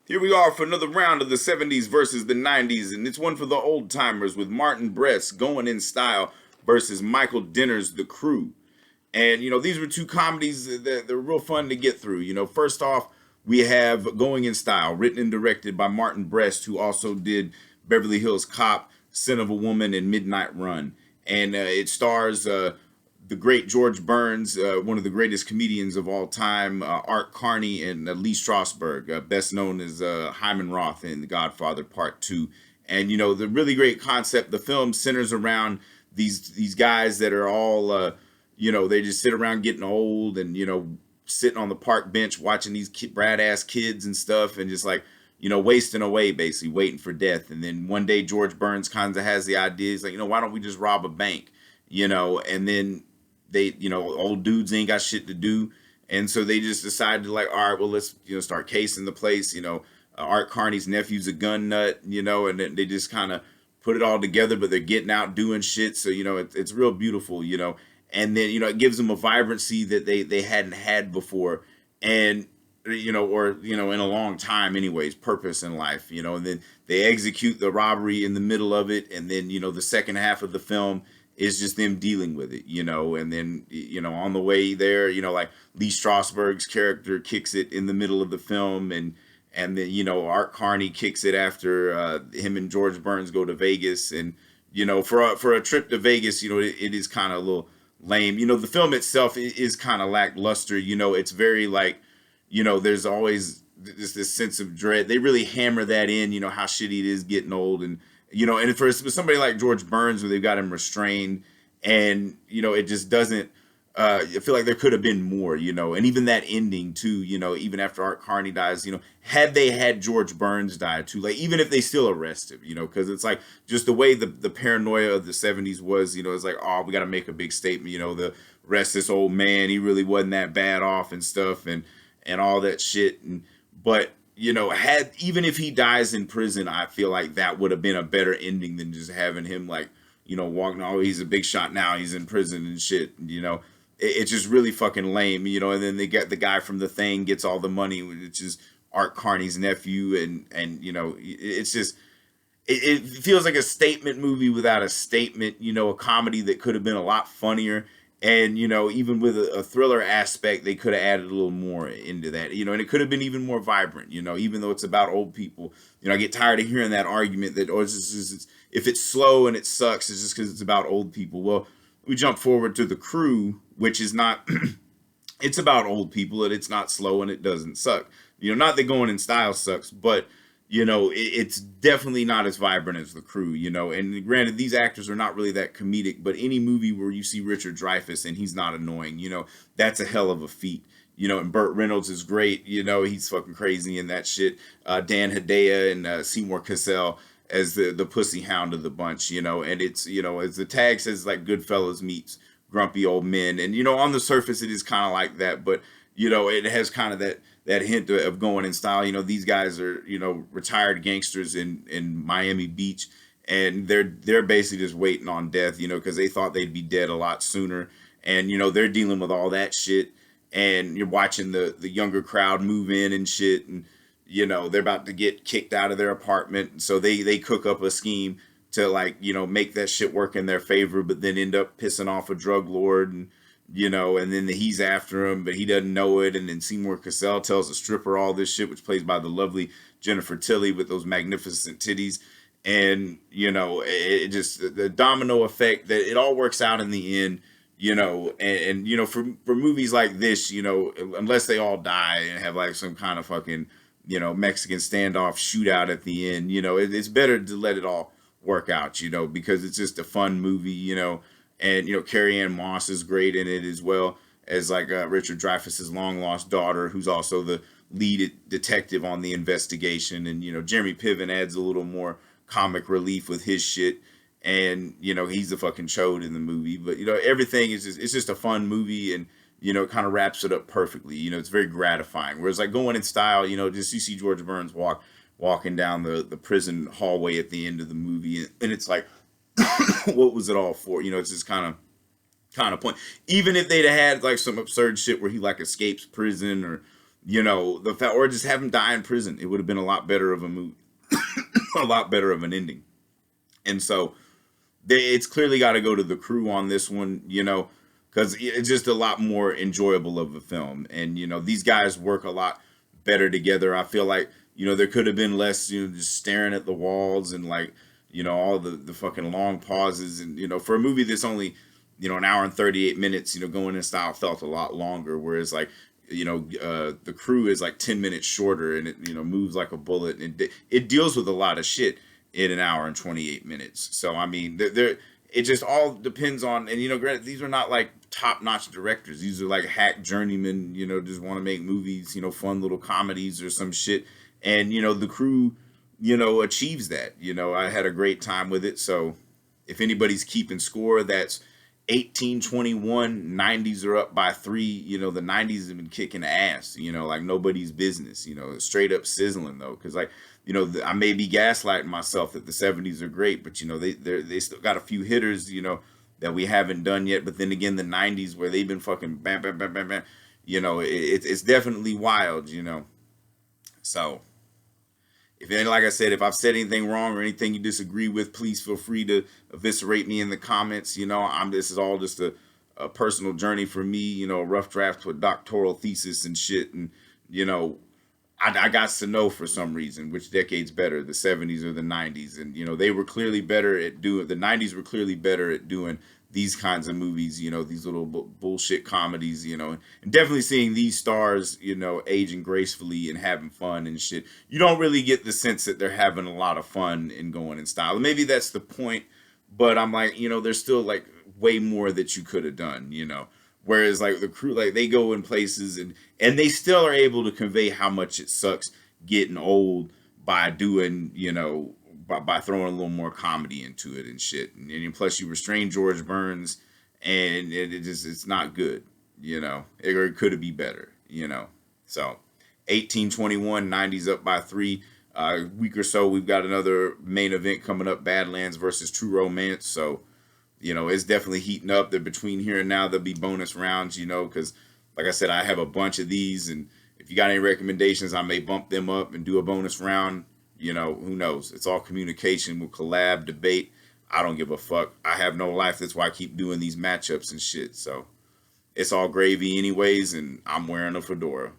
Here we are for another round of the 70s versus the 90s, and it's one for the old timers with Martin Brest going in style versus Michael Dinner's The Crew. And, these were two comedies that they're real fun to get through. First off, we have Going in Style, written and directed by Martin Brest, who also did Beverly Hills Cop, Sin of a Woman, and Midnight Run. And it stars the great George Burns, one of the greatest comedians of all time, Art Carney, and Lee Strasberg, best known as Hyman Roth in The Godfather Part 2. And, the really great concept, the film centers around these guys that are all, they just sit around getting old and, sitting on the park bench watching these brat-ass kids and stuff and just like, wasting away, basically, waiting for death. And then one day George Burns kind of has the idea, he's like, why don't we just rob a bank? And then they, old dudes ain't got shit to do. And so they just decided to like, all right, well, let's, start casing the place. Art Carney's nephew's a gun nut, and then they just kind of put it all together, but they're getting out doing shit. So, it's real beautiful, and then, it gives them a vibrancy that they hadn't had before. And, in a long time anyways, purpose in life, and then they execute the robbery in the middle of it. And then, the second half of the film is just them dealing with it, and then, on the way there, like Lee Strasberg's character kicks it in the middle of the film, and then, Art Carney kicks it after him and George Burns go to Vegas. And, for a trip to Vegas, it is kind of a little lame. The film itself is kind of lackluster. It's very like, there's always this sense of dread. They really hammer that in, how shitty it is getting old. And, and for somebody like George Burns, where they've got him restrained, and, it just doesn't, I feel like there could have been more, and even that ending too, even after Art Carney dies, had they had George Burns die too, like even if they still arrest him, because it's like just the way the paranoia of the 70s was, it's like, oh, we got to make a big statement, the rest this old man, he really wasn't that bad off and stuff and all that shit. But even if he dies in prison, I feel like that would have been a better ending than just having him like, walking, oh, he's a big shot now, he's in prison and shit, it's just really fucking lame, and then they get the guy from The Thing gets all the money, which is Art Carney's nephew, and it's just, it feels like a statement movie without a statement, a comedy that could have been a lot funnier. And, even with a thriller aspect, they could have added a little more into that, and it could have been even more vibrant, even though it's about old people. I get tired of hearing that argument that, oh, if it's slow and it sucks, it's just because it's about old people. Well, we jump forward to The Crew, which is not, it's about old people, and it's not slow and it doesn't suck. Not that Going in Style sucks, but, it's definitely not as vibrant as The Crew, and granted, these actors are not really that comedic, but any movie where you see Richard Dreyfuss and he's not annoying, that's a hell of a feat. And Burt Reynolds is great, he's fucking crazy in that shit. Dan Hedaya and Seymour Cassell as the pussy hound of the bunch, and it's, as the tag says, like Goodfellas meets Grumpy Old Men. And, on the surface, it is kind of like that, but, it has kind of that hint of Going in Style. These guys are, retired gangsters in Miami Beach, and they're basically just waiting on death, because they thought they'd be dead a lot sooner. And, they're dealing with all that shit, and you're watching the younger crowd move in and shit, and, they're about to get kicked out of their apartment. So they cook up a scheme to like, make that shit work in their favor, but then end up pissing off a drug lord, and, and then he's after him, but he doesn't know it. And then Seymour Cassell tells the stripper all this shit, which plays by the lovely Jennifer Tilly with those magnificent titties. And, it just, the domino effect that it all works out in the end, for movies like this, unless they all die and have like some kind of fucking, Mexican standoff shootout at the end, it's better to let it all work out, because it's just a fun movie, and, Carrie Ann Moss is great in it as well as like Richard Dreyfuss's long lost daughter, who's also the lead detective on the investigation. And, Jeremy Piven adds a little more comic relief with his shit. And, he's the fucking chode in the movie, but, everything is just, it's just a fun movie, and, it kind of wraps it up perfectly. It's very gratifying. Whereas like Going in Style, just you see George Burns walking down the prison hallway at the end of the movie, and it's like, what was it all for? It's just kind of point. Even if they'd have had like some absurd shit where he like escapes prison, or You know, the fact, or just have him die in prison. It would have been a lot better of a movie, a lot better of an ending. And so it's clearly got to go to the crew on this one, you know, because it's just a lot more enjoyable of a film. And, you know, these guys work a lot better together. I feel like, you know, there could have been less, you know, just staring at the walls and like, you know, all the fucking long pauses. And, you know, for a movie that's only, you know, an hour and 38 minutes, you know, Going in Style felt a lot longer. Whereas like, you know, the crew is like 10 minutes shorter and it, you know, moves like a bullet. And it deals with a lot of shit in an hour and 28 minutes. So, I mean, it just all depends on, and, you know, granted, these are not like top-notch directors. These are like hack journeymen, you know, just want to make movies, you know, fun little comedies or some shit. And, you know, the crew, you know, achieves that. You know, I had a great time with it. So if anybody's keeping score, that's 18-21. 90s are up by 3. You know, the 90s have been kicking ass, you know, like nobody's business, you know, straight up sizzling though. Cause like, you know, I may be gaslighting myself that the 70s are great, but, you know, they still got a few hitters, you know, that we haven't done yet. But then again, the 90s where they've been fucking bam, bam, bam, bam, bam, you know, it's definitely wild, you know. So if, like I said, if I've said anything wrong or anything you disagree with, please feel free to eviscerate me in the comments. You know, this is all just a personal journey for me, you know, a rough draft to a doctoral thesis and shit. And, you know, I got to know for some reason which decade's better, the 70s or the 90s. And, you know, they were clearly better at doing, the 90s were clearly better at doing these kinds of movies, you know, these little bullshit comedies, you know, and definitely seeing these stars, you know, aging gracefully and having fun and shit. You don't really get the sense that they're having a lot of fun and Going in Style. And maybe that's the point, but I'm like, you know, there's still like way more that you could have done, you know. Whereas like the crew, like they go in places and they still are able to convey how much it sucks getting old by doing, you know, by throwing a little more comedy into it and shit. And plus you restrain George Burns and it's not good, you know, it could be better, you know. So 18-21, 90s up by 3. A week or so, we've got another main event coming up, Badlands versus True Romance. So, you know, it's definitely heating up. That between here and now, there'll be bonus rounds, you know, because like I said, I have a bunch of these. And if you got any recommendations, I may bump them up and do a bonus round. You know, who knows? It's all communication. We'll collab, debate. I don't give a fuck. I have no life. That's why I keep doing these matchups and shit. So it's all gravy anyways. And I'm wearing a fedora.